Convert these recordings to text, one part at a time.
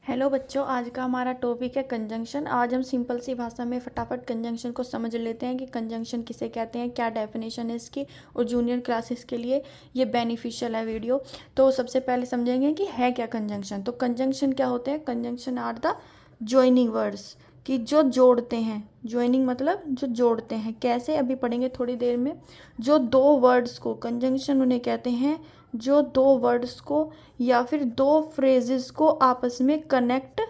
Hello बच्चों, आज का हमारा टॉपिक है कंजंक्शन। आज हम सिंपल सी भाषा में फटाफट कंजंक्शन को समझ लेते हैं कि कंजंक्शन किसे कहते हैं, क्या डेफिनेशन है इसकी, और जूनियर क्लासेस के लिए ये बेनिफिशियल है वीडियो। तो सबसे पहले समझेंगे कि है क्या कंजंक्शन। तो कंजंक्शन क्या होते हैं? Conjunction are the joining words, कि जो जोड़ते हैं। ज्वाइनिंग मतलब जो जोड़ते हैं। कैसे, अभी पढ़ेंगे थोड़ी देर में। जो दो वर्ड्स को, कंजंक्शन उन्हें कहते हैं जो दो वर्ड्स को या फिर दो फ्रेजेस को आपस में कनेक्ट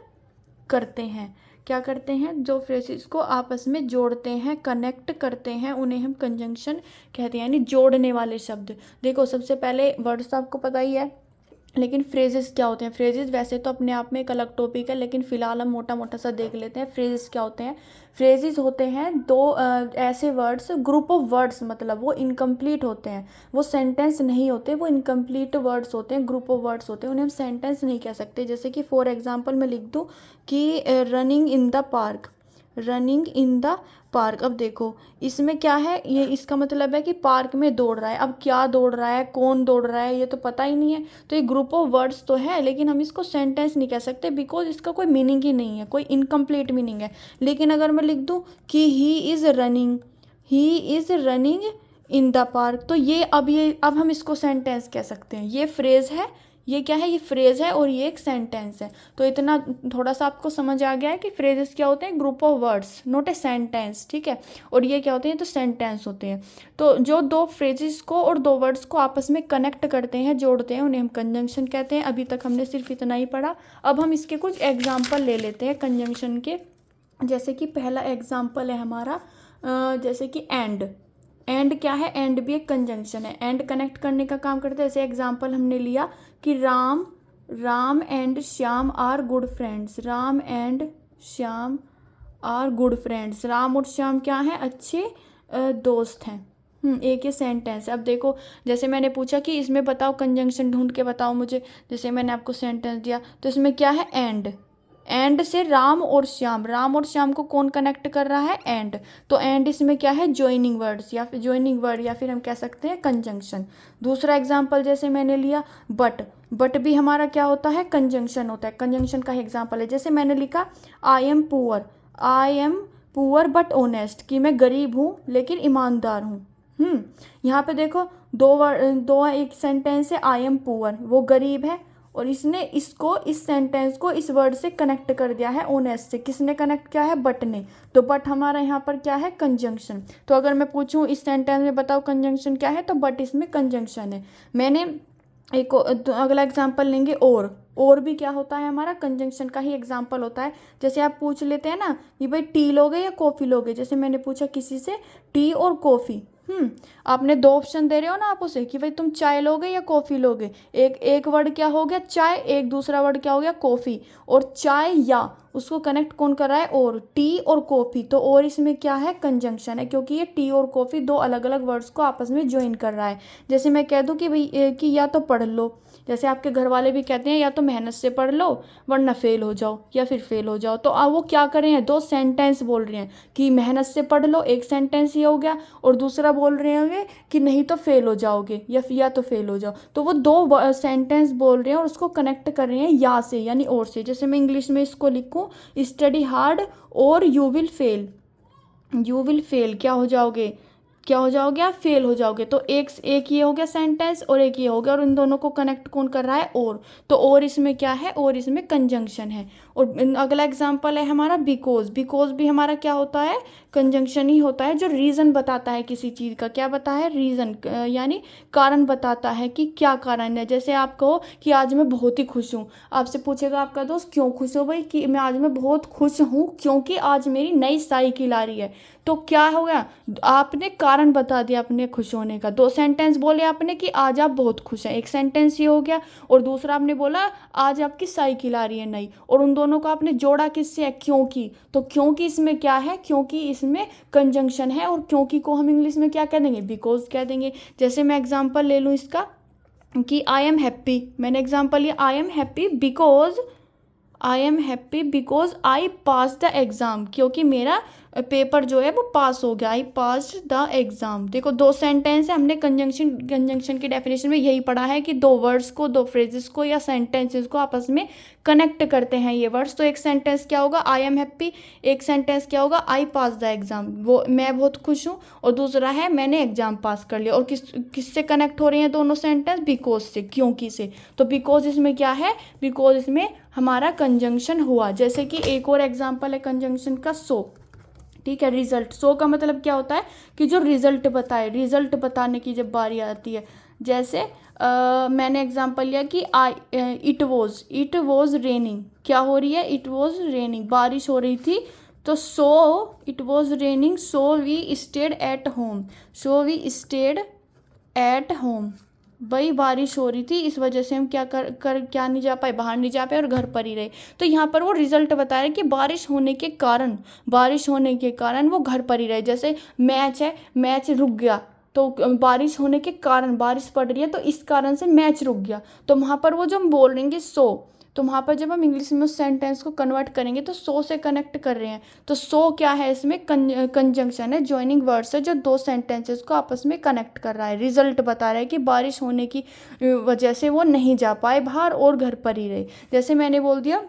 करते हैं। क्या करते हैं? जो फ्रेजेस को आपस में जोड़ते हैं, कनेक्ट करते हैं, उन्हें हम कंजंक्शन कहते हैं, यानी जोड़ने वाले शब्द। देखो, सबसे पहले वर्ड्स आपको पता ही है, लेकिन फ्रेजेस क्या होते हैं? फ्रेजेस वैसे तो अपने आप में एक अलग टॉपिक है, लेकिन फिलहाल हम मोटा मोटा सा देख लेते हैं। फ्रेजेस क्या होते हैं? फ्रेजेस होते हैं दो ऐसे वर्ड्स, ग्रुप ऑफ वर्ड्स, मतलब वो इनकम्प्लीट होते हैं, वो सेंटेंस नहीं होते, वो इनकम्प्लीट वर्ड्स होते हैं, ग्रुप ऑफ वर्ड्स होते हैं, उन्हें हम सेंटेंस नहीं कह सकते। जैसे कि फॉर एग्जांपल मैं लिख दूँ कि running in the park, running in the park. अब देखो, इसमें क्या है, ये इसका मतलब है कि पार्क में दौड़ रहा है। अब क्या दौड़ रहा है, कौन दौड़ रहा है, ये तो पता ही नहीं है। तो ये ग्रुप ऑफ वर्ड्स तो है, लेकिन हम इसको सेंटेंस नहीं कह सकते, बिकॉज इसका कोई मीनिंग ही नहीं है, कोई इनकम्प्लीट मीनिंग है। लेकिन अगर मैं लिख दूँ कि he is running, he is running in the park, तो अब हम इसको सेंटेंस कह सकते हैं। ये फ्रेज है, ये क्या है, ये फ्रेज है, और ये एक सेंटेंस है। तो इतना थोड़ा सा आपको समझ आ गया है कि फ्रेजेस क्या होते हैं? Group of words, not a sentence, ठीक है। और ये क्या होते हैं? तो सेंटेंस होते हैं। तो जो दो फ्रेजेस को और दो वर्ड्स को आपस में कनेक्ट करते हैं, जोड़ते हैं, उन्हें हम कंजंक्शन कहते हैं। अभी तक हमने सिर्फ इतना ही पढ़ा। अब हम इसके कुछ एग्जाम्पल ले लेते हैं कंजंक्शन के। जैसे कि पहला एग्जाम्पल है हमारा, जैसे कि एंड। एंड क्या है? एंड भी एक कंजंक्शन है, एंड कनेक्ट करने का काम करता है। जैसे एग्जाम्पल हमने लिया कि Ram and Shyam are good friends, Ram and Shyam are good friends. Ram और श्याम क्या हैं? अच्छे दोस्त हैं। एक ये सेंटेंस है। अब देखो, जैसे मैंने पूछा कि इसमें बताओ, कंजंक्शन ढूंढ के बताओ मुझे, जैसे मैंने आपको सेंटेंस दिया, तो इसमें क्या है? एंड। एंड से राम और श्याम, राम और श्याम को कौन कनेक्ट कर रहा है? एंड। तो एंड इसमें क्या है? ज्वाइनिंग वर्ड्स, या फिर ज्वाइनिंग वर्ड, या फिर हम कह सकते हैं कंजंक्शन। दूसरा एग्जांपल जैसे मैंने लिया बट भी हमारा क्या होता है? कंजंक्शन होता है, कंजंक्शन का ही एग्जांपल है। जैसे मैंने लिखा I am poor but honest, कि मैं गरीब हूँ लेकिन ईमानदार हूँ। यहाँ पे देखो, दो एक सेंटेंस है, आई एम पुअर, वो गरीब है, और इसने इसको, इस सेंटेंस को इस वर्ड से कनेक्ट कर दिया है, ऑनेस्ट से। किसने कनेक्ट किया है? बट ने। तो बट हमारा यहाँ पर क्या है? कंजंक्शन। तो अगर मैं पूछूं इस सेंटेंस में बताओ कंजंक्शन क्या है, तो बट इसमें कंजंक्शन है। मैंने एक अगला एग्जांपल लेंगे, और भी क्या होता है? हमारा कंजंक्शन का ही एग्जांपल होता है। जैसे आप पूछ लेते हैं ना कि भाई टी लोगे या कॉफ़ी लोगे, जैसे मैंने पूछा किसी से टी और कॉफ़ी। आपने दो ऑप्शन दे रहे हो ना आप उसे कि भाई तुम चाय लोगे या कॉफ़ी लोगे। एक वर्ड क्या हो गया? चाय, एक दूसरा वर्ड क्या हो गया? कॉफ़ी। और चाय या, उसको कनेक्ट कौन कर रहा है? और। टी और कॉफ़ी, तो और इसमें क्या है? कंजंक्शन है, क्योंकि ये टी और कॉफ़ी दो अलग अलग वर्ड्स को आपस में ज्वाइन कर रहा है। जैसे मैं कह दूं कि भाई कि या तो पढ़ लो, जैसे आपके घर वाले भी कहते हैं या तो मेहनत से पढ़ लो वरना फेल हो जाओ, या फिर फेल हो जाओ। तो अब वो क्या कर रहे हैं? दो सेंटेंस बोल रहे हैं कि मेहनत से पढ़ लो, एक सेंटेंस ये हो गया, और दूसरा बोल रहे होंगे कि नहीं तो फेल हो जाओगे, या तो फेल हो जाओ। तो वो दो सेंटेंस बोल रहे हैं और उसको कनेक्ट कर रहे हैं या से, यानी और से। जैसे मैं इंग्लिश में इसको लिखूं, स्टडी हार्ड और you will fail. You will fail, क्या हो जाओगे? क्या हो जाओगे? आप फेल हो जाओगे। तो एक ये हो गया सेंटेंस, और एक ये हो गया, और इन दोनों को कनेक्ट कौन कर रहा है? और। तो और इसमें क्या है? और इसमें कंजंक्शन है। और अगला एग्जांपल है हमारा बिकॉज। बिकॉज भी हमारा क्या होता है? कंजंक्शन ही होता है, जो रीज़न बताता है किसी चीज़ का। क्या बताता है? रीज़न, यानी कारण बताता है कि क्या कारण है। जैसे आप कहो कि आज मैं बहुत ही खुश हूँ, आपसे पूछेगा आपका दोस्त क्यों खुश हो भाई, कि मैं बहुत खुश हूँ क्योंकि आज मेरी नई साइकिल आ रही है। तो क्या हो गया? आपने कारण बता दिया अपने खुश होने का। दो सेंटेंस बोले आपने कि आज आप बहुत खुश हैं, एक सेंटेंस ये हो गया, और दूसरा आपने बोला आज आपकी साइकिल आ रही है नई, और उन दोनों को आपने जोड़ा किससे है? क्योंकि। तो क्योंकि इसमें क्या है? क्योंकि इसमें कंजंक्शन है, और क्योंकि को हम इंग्लिश में क्या कह देंगे? बिकॉज कह देंगे। जैसे मैं एग्जांपल ले लूँ इसका कि आई एम हैप्पी, मैंने एग्जांपल लिया I am happy because I pass the exam, क्योंकि मेरा पेपर जो है वो पास हो गया, आई पास द एग्ज़ाम। देखो दो सेंटेंस है, हमने कंजंक्शन की डेफिनेशन में यही पढ़ा है कि दो वर्ड्स को, दो फ्रेजेस को या सेंटेंसेस को आपस में कनेक्ट करते हैं ये वर्ड्स। तो एक सेंटेंस क्या होगा, आई एम हैप्पी, एक सेंटेंस क्या होगा, आई पास द एग्ज़ाम, वो मैं बहुत खुश हूँ, और दूसरा है मैंने एग्ज़ाम पास कर लिया। और किससे कनेक्ट हो रहे हैं दोनों सेंटेंस, बिकॉज से, क्योंकि से। तो बिकॉज इसमें क्या है, बिकॉज इसमें हमारा कंजंक्शन हुआ। जैसे कि एक और एग्जाम्पल है कंजंक्शन का, सो, ठीक है। रिजल्ट, सो का मतलब क्या होता है कि जो रिजल्ट बताए, रिजल्ट बताने की जब बारी आती है। जैसे मैंने एग्जांपल लिया कि इट वॉज रेनिंग, क्या हो रही है, इट वॉज रेनिंग, बारिश हो रही थी। तो so it was raining, so we stayed at home, so we stayed at home. भाई बारिश हो रही थी, इस वजह से हम क्या नहीं जा पाए, बाहर नहीं जा पाए और घर पर ही रहे। तो यहाँ पर वो रिजल्ट बता रहे हैं कि बारिश होने के कारण वो घर पर ही रहे। जैसे मैच है, मैच रुक गया, तो बारिश होने के कारण, बारिश पड़ रही है तो इस कारण से मैच रुक गया। तो वहाँ पर वो जो हम बोल रहे हैं सो, तो वहाँ पर जब हम इंग्लिश में उस सेंटेंस को कन्वर्ट करेंगे तो सो से कनेक्ट कर रहे हैं। तो सो क्या है, इसमें कंजंक्शन है, जॉइनिंग वर्ड्स है जो दो सेंटेंसेस को आपस में कनेक्ट कर रहा है। रिजल्ट बता रहा है कि बारिश होने की वजह से वो नहीं जा पाए बाहर और घर पर ही रहे। जैसे मैंने बोल दिया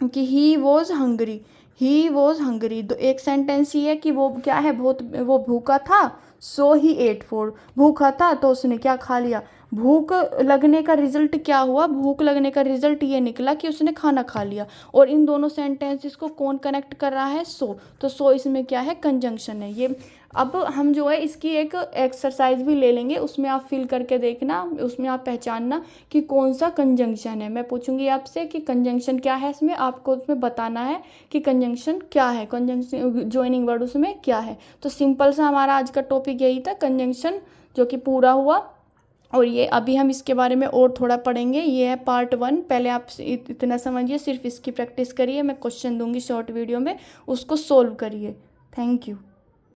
कि ही वॉज हंगरी, तो एक सेंटेंस ही है कि वो क्या है, वो भूखा था, सो ही एट फूड, भूखा था तो उसने क्या खा लिया। भूख लगने का रिजल्ट क्या हुआ, भूख लगने का रिजल्ट ये निकला कि उसने खाना खा लिया। और इन दोनों सेंटेंसेस को कौन कनेक्ट कर रहा है, सो। तो सो इसमें क्या है, कंजंक्शन है ये। अब हम जो है इसकी एक एक्सरसाइज भी ले लेंगे, उसमें आप फिल करके देखना, उसमें आप पहचानना कि कौन सा कंजंक्शन है। मैं पूछूंगी आपसे कि कंजंक्शन क्या है, इसमें आपको उसमें बताना है कि कंजंक्शन क्या है, कंजंक्शन जॉइनिंग वर्ड उसमें क्या है। तो सिंपल सा हमारा आज का टॉपिक यही था, कंजंक्शन, जो कि पूरा हुआ। और ये अभी हम इसके बारे में और थोड़ा पढ़ेंगे, ये है पार्ट 1। पहले आप इतना समझिए, सिर्फ इसकी प्रैक्टिस करिए, मैं क्वेश्चन दूंगी शॉर्ट वीडियो में, उसको सोल्व करिए। Thank you.